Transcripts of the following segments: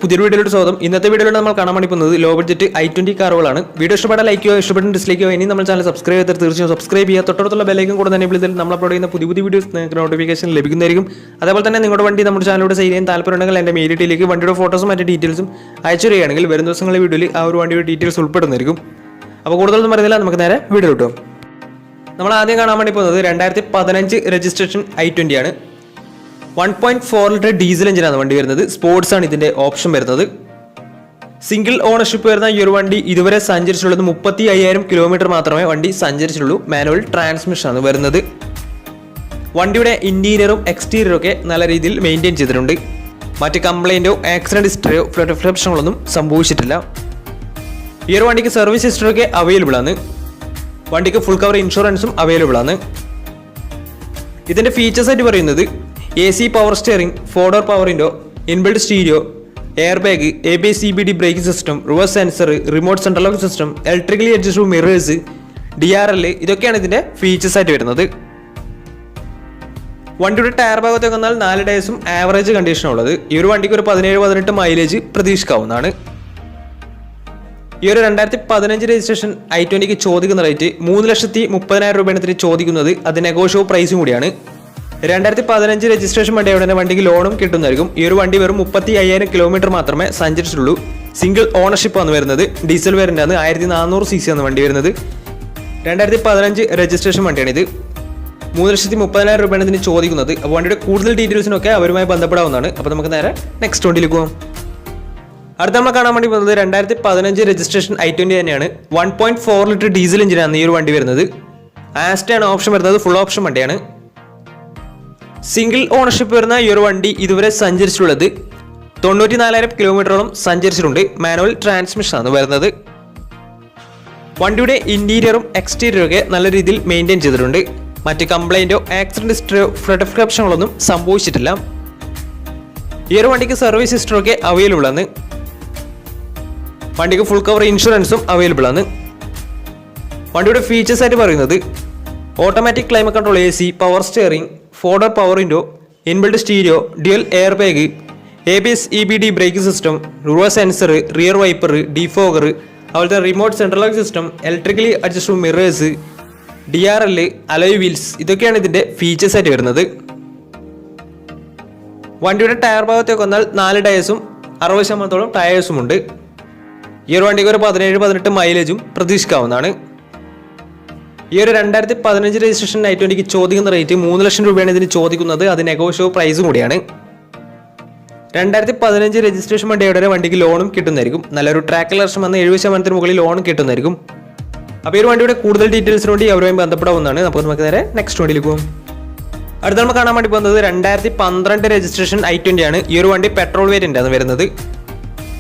പുതിയൊരു വീഡിയോയുടെ സ്വാഗതം. ഇന്നത്തെ വീഡിയോയിൽ നമ്മൾ കാണാൻ വേണ്ടി പോകുന്നത് ലോ ബഡ്ജറ്റ് i20 കാറുകളാണ്. വീഡിയോ ഇഷ്ടപ്പെട്ടാൽ ലൈക്ക് ചെയ്യുക, ഇഷ്ടപ്പെട്ട ഡിസ്ലൈക്ക് ചെയ്യുക. ഇനി നമ്മൾ ചാനൽ സബ്സ്ക്രൈബ് ചെയ്താൽ തീർച്ചയായും സബ്സ്ക്രൈബ് ചെയ്യുക. തൊട്ടടുത്തുള്ള ബെല്ലൈക്കൺ കൂടെ തന്നെ വിളിച്ചാൽ നമ്മൾ അപ്ലോഡ് ചെയ്യുന്ന പുതിയ വീഡിയോസ് നിങ്ങൾക്ക് നോട്ടിഫിക്കേഷൻ ലഭിക്കുന്നതായിരിക്കും. അതേപോലെ തന്നെ നിങ്ങളുടെ വണ്ടി നമ്മുടെ ചാനലിലൂടെ സെയിൽ ചെയ്യാൻ താല്പര്യമുണ്ടെങ്കിൽ എൻ്റെ മെയിൽ ഐഡിയിലേക്ക് വണ്ടിയുടെ ഫോട്ടോസും മറ്റു ഡീറ്റെയിൽസും അയച്ചു തരികയാണെങ്കിൽ വരും ദിവസങ്ങളിലെ വീഡിയോയിൽ ആ ഒരു വണ്ടിയുടെ ഡീറ്റെയിൽസ് ഉൾപ്പെടുന്നതായിരിക്കും. അപ്പോൾ കൂടുതലൊന്നും പറയുന്നില്ല, നമുക്ക് നേരെ വീഡിയോ കിട്ടും. നമ്മൾ ആദ്യം കാണാൻ വേണ്ടി പോകുന്നത് 2015 രജിസ്ട്രേഷൻ i20 ആണ്. 1.4 ലിറ്റർ ഡീസൽ എഞ്ചിനാണ് വണ്ടി വരുന്നത്. സ്പോർട്സ് ആണ് ഇതിന്റെ ഓപ്ഷൻ വരുന്നത്. സിംഗിൾ ഓണർഷിപ്പ് വരുന്ന ഈ ഒരു വണ്ടി ഇതുവരെ സഞ്ചരിച്ചിട്ടുള്ളത് 35,000 കിലോമീറ്റർ മാത്രമേ വണ്ടി സഞ്ചരിച്ചിട്ടുള്ളൂ. മാനുവൽ ട്രാൻസ്മിഷൻ ആണ് വരുന്നത്. വണ്ടിയുടെ ഇന്റീരിയറും എക്സ്റ്റീരിയറും ഒക്കെ നല്ല രീതിയിൽ മെയിൻറ്റെയിൻ ചെയ്തിട്ടുണ്ട്. മറ്റ് കംപ്ലൈന്റോ ആക്സിഡന്റ് ഹിസ്റ്ററിയോ ഫ്ലഡ് പ്രശ്നങ്ങളൊന്നും സംഭവിച്ചിട്ടില്ല. ഈ ഒരു വണ്ടിക്ക് സർവീസ് ഹിസ്റ്ററി ഒക്കെ അവൈലബിൾ ആണ്. വണ്ടിക്ക് ഫുൾ കവർ ഇൻഷുറൻസും അവൈലബിൾ ആണ്. ഇതിന്റെ ഫീച്ചേഴ്സ് ആയിട്ട് പറയുന്നത് AC power steering, 4 door power window, inbuilt stereo, air bag, ABS CBD braking system, reverse sensor, remote central lock system, electrically adjustable mirrors, DRL, ഇതൊക്കെയാണ് ഇതിന്റെ ഫീച്ചേഴ്സ് ആയിട്ട് വരുന്നത്. വണ്ടിയുടെ ടയർ ഭാഗത്തേക്ക് വന്നാൽ 4 ടയേഴ്സും ആവറേജ് കണ്ടീഷനുള്ളത്. ഈ ഒരു വണ്ടിക്ക് ഒരു 17-18 മൈലേജ് പ്രതീക്ഷിക്കാവുന്നതാണ്. ഈ ഒരു 2015 രജിസ്ട്രേഷൻ i20ക്ക് ചോദിക്കുന്ന റേറ്റ് 3,30,000 രൂപയാണ് ഇതിന് ചോദിക്കുന്നത്. അത് നെഗോഷ്യബിൾ പ്രൈസും കൂടിയാണ്. 2015 രജിസ്ട്രേഷൻ വണ്ടിയുടെ തന്നെ വണ്ടിക്ക് ലോണും കിട്ടുന്നതായിരിക്കും. ഈ ഒരു വണ്ടി വെറും 35,000 കിലോമീറ്റർ മാത്രമേ സഞ്ചരിച്ചിട്ടുള്ളൂ. സിംഗിൾ ഓണർഷിപ്പ് ആണ് വരുന്നത്. ഡീസൽ വേരിയന്റ് ആണ്. 1400 cc ആണ് വണ്ടി വരുന്നത്. 2015 രജിസ്ട്രേഷൻ വണ്ടിയാണിത്. 3,30,000 രൂപയാണ് ഇതിന് ചോദിക്കുന്നത്. അപ്പോൾ വണ്ടിയുടെ കൂടുതൽ ഡീറ്റെയിൽസിനൊക്കെ അവരുമായി ബന്ധപ്പെടാവുന്നതാണ്. അപ്പോൾ നമുക്ക് നേരെ നെക്സ്റ്റ് വണ്ടിയിലേക്ക് പോകാം. അടുത്ത നമ്മൾ കാണാൻ വേണ്ടി പോകുന്നത് 2015 രജിസ്ട്രേഷൻ i20 തന്നെയാണ്. 1.4 ലിറ്റർ ഡീസൽ എഞ്ചിനാണ് ഈ ഒരു വണ്ടി വരുന്നത്. ആസ്റ്റയാണ് ഓപ്ഷൻ വരുന്നത്. ഫുൾ ഓപ്ഷൻ വണ്ടിയാണ്. സിംഗിൾ ഓണർഷിപ്പ് വരുന്ന ഈ ഒരു വണ്ടി ഇതുവരെ സഞ്ചരിച്ചിട്ടുള്ളത് 94,000 കിലോമീറ്ററോളം സഞ്ചരിച്ചിട്ടുണ്ട്. മാനുവൽ ട്രാൻസ്മിഷൻ ആണ് വരുന്നത്. വണ്ടിയുടെ ഇന്റീരിയറും എക്സ്റ്റീരിയറും ഒക്കെ നല്ല രീതിയിൽ മെയിൻറ്റെയിൻ ചെയ്തിട്ടുണ്ട്. മറ്റ് കംപ്ലൈന്റോ ആക്സിഡന്റ് ഹിസ്റ്ററിയോ ഫ്ലഡ് പ്രശ്നങ്ങളൊന്നും സംഭവിച്ചിട്ടില്ല. ഈ ഒരു വണ്ടിക്ക് സർവീസ് ഹിസ്റ്ററി ഒക്കെ അവൈലബിൾ ആണ്. വണ്ടിക്ക് ഫുൾ കവർ ഇൻഷുറൻസും അവൈലബിൾ ആണ്. വണ്ടിയുടെ ഫീച്ചേഴ്സ് ആയിട്ട് പറയുന്നത് automatic climate control, AC power steering, 4 door power window, inbuilt stereo, dual air bag, ABS EBD braking system, reverse sensor, rear wiper, defogger, അതുപോലെ തന്നെ remote central lock system, electrically adjustable mirrors, DRL, alloy wheels, ഇതൊക്കെയാണ് ഇതിന്റെ features ആയിട്ട് വരുന്നത്. വണ്ടിയുടെ tyre ഭാഗത്തേക്ക് വന്നാൽ 4 ടയേഴ്സും 60% ടയേഴ്സും ഉണ്ട്. ഈ ഒരു വണ്ടിക്ക് ഒരു 17-18 മൈലേജും പ്രതീക്ഷിക്കാവുന്നതാണ്. ഈ ഒരു 2015 രജിസ്ട്രേഷൻ i20ക്ക് ചോദിക്കുന്ന റേറ്റ് 3 ലക്ഷം രൂപയാണ് ഇതിന് ചോദിക്കുന്നത്. അത് നെഗോഷ്യബിൾ പ്രൈസും കൂടിയാണ്. 2015 രജിസ്ട്രേഷൻ വണ്ടിയുടെ വണ്ടിക്ക് ലോണും കിട്ടുന്നതായിരിക്കും. നല്ലൊരു ട്രാക്ക് ലക്ഷം വന്ന് 70% മുകളിൽ ലോണും കിട്ടുന്നതായിരിക്കും. അപ്പോൾ ഈ ഒരു വണ്ടിയുടെ കൂടുതൽ ഡീറ്റെയിൽസിന് വേണ്ടി അവരുമായി ബന്ധപ്പെടാവുന്നതാണ്. അപ്പോൾ നമുക്ക് നേരെ നെക്സ്റ്റ് വണ്ടിയിലേക്ക് പോകും. അടുത്ത നമ്മൾ കാണാൻ വേണ്ടി പോകുന്നത് 2012 രജിസ്ട്രേഷൻ i20 ആണ്. ഈ ഒരു വണ്ടി പെട്രോൾ വേരിയന്റ് ആണ് വരുന്നത്.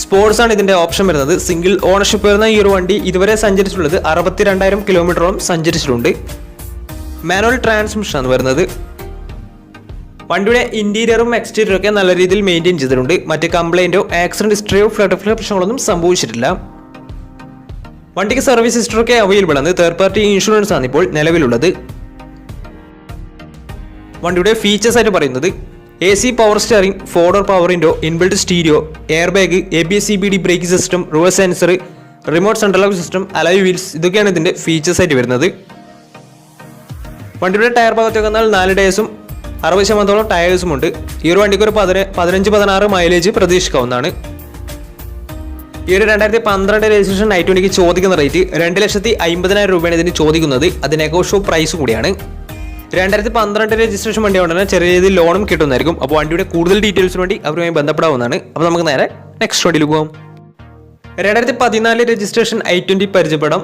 സ്പോർട്സ് ആണ് ഇതിന്റെ ഓപ്ഷൻ വരുന്നത്. സിംഗിൾ ഓണർഷിപ്പ് വരുന്ന ഈ ഒരു വണ്ടി ഇതുവരെ സഞ്ചരിച്ചിട്ടുള്ളത് 62,000 കിലോമീറ്ററോളം സഞ്ചരിച്ചിട്ടുണ്ട്. മാനുവൽ ട്രാൻസ്മിഷൻ ആണ് വരുന്നത്. വണ്ടിയുടെ ഇന്റീരിയറും എക്സ്റ്റീരിയറും ഒക്കെ നല്ല രീതിയിൽ മെയിൻറ്റെയിൻ ചെയ്തിട്ടുണ്ട്. മറ്റ് കംപ്ലൈന്റോ ആക്സിഡന്റ് ഹിസ്റ്ററിയോ ഫ്ലഡ് പ്രശ്നങ്ങളൊന്നും സംഭവിച്ചിട്ടില്ല. വണ്ടിക്ക് സർവീസ് ഹിസ്റ്ററി ഒക്കെ അവൈലബിൾ ആണ്. തേർഡ് പാർട്ടി ഇൻഷുറൻസ് ആണ് ഇപ്പോൾ നിലവിലുള്ളത്. വണ്ടിയുടെ ഫീച്ചേഴ്സ് ആയിട്ട് പറയുന്നത് AC power steering, 4 door power window, inbuilt stereo, air bag, ABS CBD braking system, reverse sensor, remote central lock system, alloy wheels, ഇതൊക്കെയാണ് ഇതിന്റെ ഫീച്ചേഴ്സ് ആയിട്ട് വരുന്നത്. വണ്ടിയുടെ ടയർ ഭാഗത്തേക്ക് വന്നാൽ 4 ടയേഴ്സും 60% ടയേഴ്സും ഉണ്ട്. ഈ ഒരു വണ്ടിക്ക് ഒരു 15-16 മൈലേജ് പ്രതീക്ഷിക്കാവുന്നതാണ്. ഈ ഒരു 2012 രജിസ്ട്രേഷൻ i20ക്ക് ചോദിക്കുന്ന റേറ്റ് 2,50,000 രൂപയാണ് ഇതിന് ചോദിക്കുന്നത്. അത് നെഗോഷ്യബിൾ പ്രൈസും കൂടിയാണ്. 2012 രജിസ്ട്രേഷൻ വണ്ടി കൊണ്ട് തന്നെ ചെറിയ രീതിയിൽ ലോണും കിട്ടുന്നതായിരിക്കും. അപ്പോൾ വണ്ടിയുടെ കൂടുതൽ ഡീറ്റെയിൽസിന് വേണ്ടി അവരുമായി ബന്ധപ്പെടാവുന്നതാണ്. അപ്പോൾ നമുക്ക് നേരെ നെക്സ്റ്റ് വണ്ടിയിൽ പോകാം. 2014 രജിസ്ട്രേഷൻ i20 പരിചയപ്പെടാം.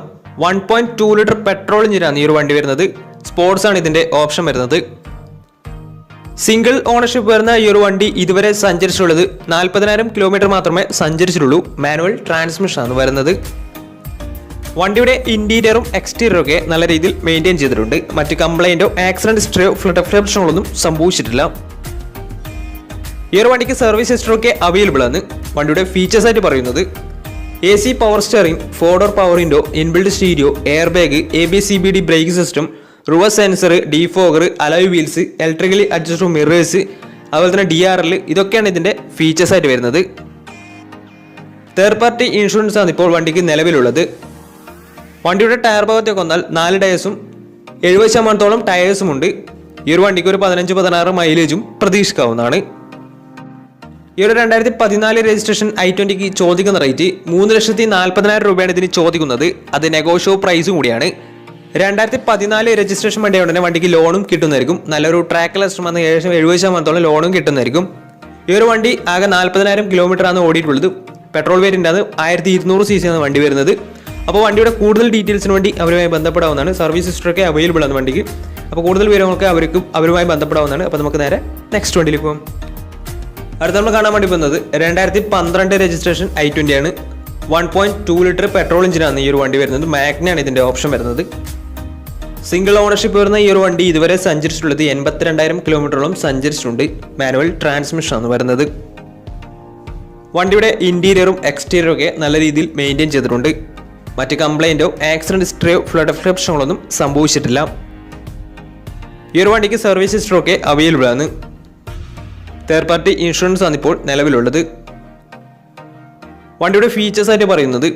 1.2 ലിറ്റർ പെട്രോൾ എഞ്ചിനാണ് ഈ ഒരു വണ്ടി വരുന്നത്. സ്പോർട്സ് ആണ് ഇതിന്റെ ഓപ്ഷൻ വരുന്നത്. സിംഗിൾ ഓണർഷിപ്പ് വരുന്ന ഈ ഒരു വണ്ടി ഇതുവരെ സഞ്ചരിച്ചിട്ടുള്ളത് 40,000 കിലോമീറ്റർ മാത്രമേ സഞ്ചരിച്ചിട്ടുള്ളൂ. മാനുവൽ ട്രാൻസ്മിഷൻ ആണ് വരുന്നത്. വണ്ടിയുടെ ഇന്റീരിയറും എക്സ്റ്റീരിയറും ഒക്കെ നല്ല രീതിയിൽ മെയിൻറ്റെയിൻ ചെയ്തിട്ടുണ്ട്. മറ്റ് കംപ്ലൈന്റോ ആക്സിഡന്റ് ഹിസ്റ്ററിയോ ഫ്ലഡ് പ്രശ്നങ്ങളൊന്നും സംഭവിച്ചിട്ടില്ല. ഈ ഒരു വണ്ടിക്ക് സർവീസ് ഹിസ്റ്ററി ഒക്കെ അവൈലബിൾ ആണ്. വണ്ടിയുടെ ഫീച്ചേഴ്സ് ആയിട്ട് പറയുന്നത് AC power steering, 4 door power window, inbuilt stereo, air bag, ABS CBD braking system, reverse sensor, defogger, alloy wheels, electrically adjustable mirrors, അതുപോലെ തന്നെ DRL, ഇതൊക്കെയാണ് ഇതിൻ്റെ ഫീച്ചേഴ്സ് ആയിട്ട് വരുന്നത്. തേർഡ് പാർട്ടി ഇൻഷുറൻസ് ആണ് ഇപ്പോൾ വണ്ടിക്ക് നിലവിലുള്ളത്. വണ്ടിയുടെ ടയർ ഭാഗത്തേക്ക് വന്നാൽ 4 ടയേഴ്സും 70% ടയേഴ്സും ഉണ്ട്. ഈ ഒരു വണ്ടിക്ക് ഒരു 15-16 മൈലേജും പ്രതീക്ഷിക്കാവുന്നതാണ്. ഈ ഒരു 2014 രജിസ്ട്രേഷൻ i20ക്ക് ചോദിക്കുന്ന റേറ്റ് 3,40,000 രൂപയാണ് ഇതിന് ചോദിക്കുന്നത്. അത് നെഗോഷ്യബിൾ പ്രൈസും കൂടിയാണ്. 2014 രജിസ്ട്രേഷൻ വണ്ടിയായ ഉടനെ വണ്ടിക്ക് ലോണും കിട്ടുന്നതായിരിക്കും. നല്ലൊരു ട്രാക്ക് ലെസ്റ്റർ വന്ന് ഏകദേശം 70% ലോണും കിട്ടുന്നതായിരിക്കും. ഈ ഒരു വണ്ടി ആകെ 40,000 കിലോമീറ്റർ ആണ് ഓടിയിട്ടുള്ളത്. പെട്രോൾ വേരിയൻ്റ് ആണ്. 1200 cc ആണ് വണ്ടി വരുന്നത്. അപ്പോൾ വണ്ടിയുടെ കൂടുതൽ ഡീറ്റെയിൽസിന് വേണ്ടി അവരുമായി ബന്ധപ്പെടാവുന്നതാണ്. സർവീസ് ഹിസ്റ്ററൊക്കെ അവൈലബിൾ ആണ് വണ്ടിക്ക്. അപ്പോൾ കൂടുതൽ വിവരങ്ങൾക്ക് അവരുമായി ബന്ധപ്പെടാവുന്നതാണ്. അപ്പോൾ നമുക്ക് നേരെ നെക്സ്റ്റ് വണ്ടിയിലേക്ക് പോകാം. അടുത്ത നമ്മൾ കാണാൻ വേണ്ടി പോകുന്നത് 2012 രജിസ്ട്രേഷൻ i20 ആണ്. 1.2 ലിറ്റർ പെട്രോൾ എഞ്ചിനാണ് ഈ ഒരു വണ്ടി വരുന്നത്. മാഗ്നയാണ് ഇതിൻ്റെ ഓപ്ഷൻ വരുന്നത്. സിംഗിൾ ഓണർഷിപ്പ് വരുന്ന ഈ ഒരു വണ്ടി ഇതുവരെ സഞ്ചരിച്ചിട്ടുള്ളത് 82,000 കിലോമീറ്ററോളം സഞ്ചരിച്ചിട്ടുണ്ട്. മാനുവൽ ട്രാൻസ്മിഷൻ ആണ് വരുന്നത്. വണ്ടിയുടെ ഇന്റീരിയറും എക്സ്റ്റീരിയറും ഒക്കെ നല്ല രീതിയിൽ മെയിൻറ്റെയിൻ ചെയ്തിട്ടുണ്ട്. മറ്റ് കംപ്ലൈൻറ്റോ ആക്സിഡന്റ് ഹിസ്റ്ററിയോ ഫ്ലഡ് പ്രശ്നങ്ങളൊന്നും സംഭവിച്ചിട്ടില്ല. ഈ ഒരു വണ്ടിക്ക് സർവീസ് ഹിസ്റ്ററൊക്കെ അവൈലബിൾ ആണ്. തേർഡ് പാർട്ടി ഇൻഷുറൻസ് ആണ് ഇപ്പോൾ നിലവിലുള്ളത്. വണ്ടിയുടെ ഫീച്ചേഴ്സ് ആയിട്ട് പറയുന്നത്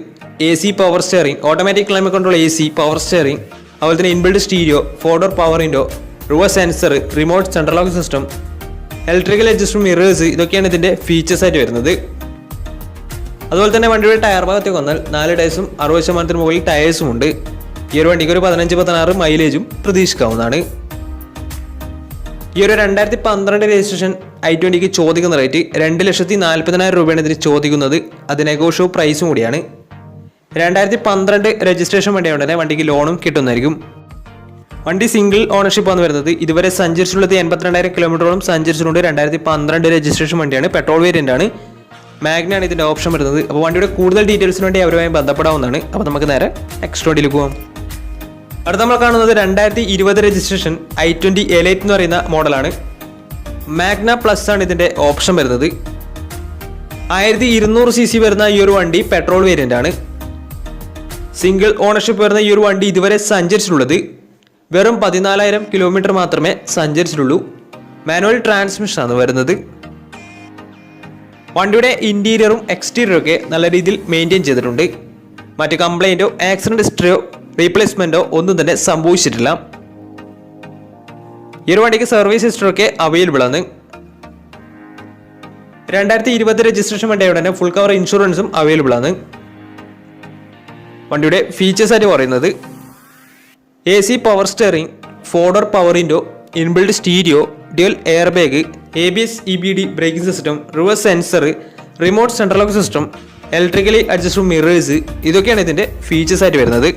AC power steering, automatic climate control AC, power steering, അതുപോലെ തന്നെ inbuilt stereo, 4-door power window, reverse sensor, remote central lock system, electrical adjustable mirrors, ഇതൊക്കെയാണ് ഇതിൻ്റെ ഫീച്ചേഴ്സ് ആയിട്ട് വരുന്നത്. അതുപോലെ തന്നെ വണ്ടിയുടെ ടയർ ഭാഗത്തേക്ക് വന്നാൽ 4 ടയേഴ്സും 60% മുകളിൽ ടയേഴ്സും ഉണ്ട്. ഈ ഒരു വണ്ടിക്ക് ഒരു 15-16 മൈലേജും പ്രതീക്ഷിക്കാവുന്നതാണ്. ഈ ഒരു 2012 രജിസ്ട്രേഷൻ i20ക്ക് ചോദിക്കുന്ന റേറ്റ് 2,40,000 രൂപയാണ് ഇതിന് ചോദിക്കുന്നത്. അത് നെഗോഷ്യബിൾ പ്രൈസും കൂടിയാണ്. 2012 രജിസ്ട്രേഷൻ വണ്ടിയായതുകൊണ്ട് തന്നെ വണ്ടിക്ക് ലോണും കിട്ടുന്നതായിരിക്കും. വണ്ടി സിംഗിൾ ഓണർഷിപ്പ് ആണ് വരുന്നത്. ഇതുവരെ സഞ്ചരിച്ചിട്ടുള്ളത് 82,000 കിലോമീറ്ററോളം സഞ്ചരിച്ചിട്ടുണ്ട്. 2012 രജിസ്ട്രേഷൻ വണ്ടിയാണ്. പെട്രോൾ വേരിയൻ്റ് ആണ്. മാഗ്നയാണ് ഇതിൻ്റെ ഓപ്ഷൻ വരുന്നത്. അപ്പോൾ വണ്ടിയുടെ കൂടുതൽ ഡീറ്റെയിൽസിന് വേണ്ടി അവരുമായി ബന്ധപ്പെടാവുന്നതാണ്. അപ്പോൾ നമുക്ക് നേരെ നെക്സ്റ്റ് വണ്ടിയിലേക്ക് പോകാം. അടുത്ത നമ്മൾ കാണുന്നത് 2020 രജിസ്ട്രേഷൻ i20 എലൈറ്റ് എന്ന് പറയുന്ന മോഡലാണ്. മാഗ്ന പ്ലസ് ആണ് ഇതിൻ്റെ ഓപ്ഷൻ വരുന്നത്. 1200 cc വരുന്ന ഈ ഒരു വണ്ടി പെട്രോൾ വേരിയൻ്റ് ആണ്. സിംഗിൾ ഓണർഷിപ്പ് വരുന്ന ഈ ഒരു വണ്ടി ഇതുവരെ സഞ്ചരിച്ചിട്ടുള്ളത് വെറും 14,000 കിലോമീറ്റർ മാത്രമേ സഞ്ചരിച്ചിട്ടുള്ളൂ. മാനുവൽ ട്രാൻസ്മിഷൻ ആണ് വരുന്നത്. വണ്ടിയുടെ ഇന്റീരിയറും എക്സ്റ്റീരിയറും ഒക്കെ നല്ല രീതിയിൽ മെയിൻറ്റെയിൻ ചെയ്തിട്ടുണ്ട്. മറ്റ് കംപ്ലൈൻറ്റോ ആക്സിഡന്റ് ഹിസ്റ്ററിയോ റീപ്ലേസ്മെന്റോ ഒന്നും തന്നെ സംഭവിച്ചിട്ടില്ല. ഈ ഒരു വണ്ടിക്ക് സർവീസ് ഹിസ്റ്ററൊക്കെ അവൈലബിൾ ആണ്. 2020 രജിസ്ട്രേഷൻ വണ്ടിയായ ഉടനെ ഫുൾ കവർ ഇൻഷുറൻസും അവൈലബിൾ ആണ്. വണ്ടിയുടെ ഫീച്ചേഴ്സ് ആയിട്ട് പറയുന്നത് AC power steering, 4-door power window, inbuilt stereo, dual air bag, ABS EBD braking system, reverse sensor, remote central lock system, electrically adjustable mirrors, ഇതൊക്കെയാണ് ഇതിൻ്റെ features ആയിട്ട് വരുന്നത്.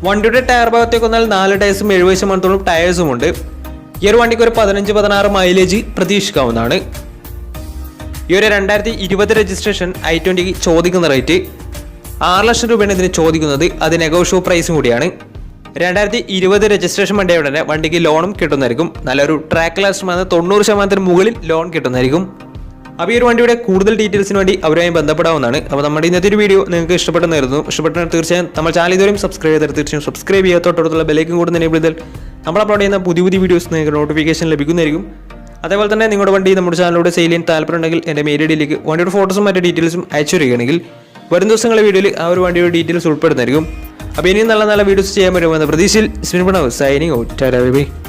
വണ്ടിയുടെ ടയർ ഭാഗത്തേക്ക് വന്നാൽ 4 ടയേഴ്സും 70% ടയേഴ്സും ഉണ്ട്. ഈ ഒരു വണ്ടിക്ക് ഒരു 15-16 മൈലേജ് പ്രതീക്ഷിക്കാവുന്നതാണ്. ഈ ഒരു 2020 രജിസ്ട്രേഷൻ i20ക്ക് ചോദിക്കുന്ന റേറ്റ് 6 ലക്ഷം രൂപയാണ് ഇതിന് ചോദിക്കുന്നത്. അത് നെഗോഷ്യബിൾ പ്രൈസും കൂടിയാണ്. 2020 രജിസ്ട്രേഷൻ വണ്ടിയായ ഉടനെ വണ്ടിക്ക് ലോണും കിട്ടുന്നതായിരിക്കും. നല്ലൊരു ട്രാക്ക് ലാസ്റ്റമാണ്. 90% മുകളിൽ ലോൺ കിട്ടുന്നതായിരിക്കും. അപ്പോൾ ഈ ഒരു വണ്ടിയുടെ കൂടുതൽ ഡീറ്റെയിൽസിന് വേണ്ടി അവരുമായി ബന്ധപ്പെടാവുന്നതാണ്. അപ്പോൾ നമ്മുടെ ഇന്നത്തെ ഒരു വീഡിയോ നിങ്ങൾക്ക് ഇഷ്ടപ്പെട്ടെന്നായിരുന്നു. ഇഷ്ടപ്പെട്ടാൽ തീർച്ചയായും നമ്മൾ ചാനൽ ഇതുവരെയും സബ്സ്ക്രൈബ് ചെയ്താൽ തീർച്ചയായും സബ്സ്ക്രൈബ് ചെയ്യുക. തൊട്ടടുത്തുള്ള ബെല്ലൈക്കൻ കൂടെ എനേബിൾ ചെയ്താൽ നമ്മൾ അപ്ലോഡ് ചെയ്യുന്ന പുതിയ വീഡിയോസ് നിങ്ങൾക്ക് നോട്ടിഫിക്കേഷൻ ലഭിക്കുന്നതായിരിക്കും. അതേപോലെ തന്നെ നിങ്ങളുടെ വണ്ടി നമ്മുടെ ചാനലിലൂടെ സെയിൽ ചെയ്യാൻ താല്പര്യമുണ്ടെങ്കിൽ എൻ്റെ മെയിൽ ഐഡിയിലേക്ക് വണ്ടിയുടെ ഫോട്ടോസും മറ്റു ഡീറ്റെയിൽസും അയച്ചു തരികയാണെങ്കിൽ വരും ദിവസങ്ങളിലെ വീഡിയോയിൽ ആ ഒരു വണ്ടിയുടെ ഡീറ്റെയിൽസ് ഉൾപ്പെടുന്നതായിരിക്കും. അപ്പോൾ ഇനിയും നല്ല വീഡിയോസ് ചെയ്യാൻ പറ്റുമെന്ന പ്രതീക്ഷയിൽ സൈനിങ് ഔട്ട്.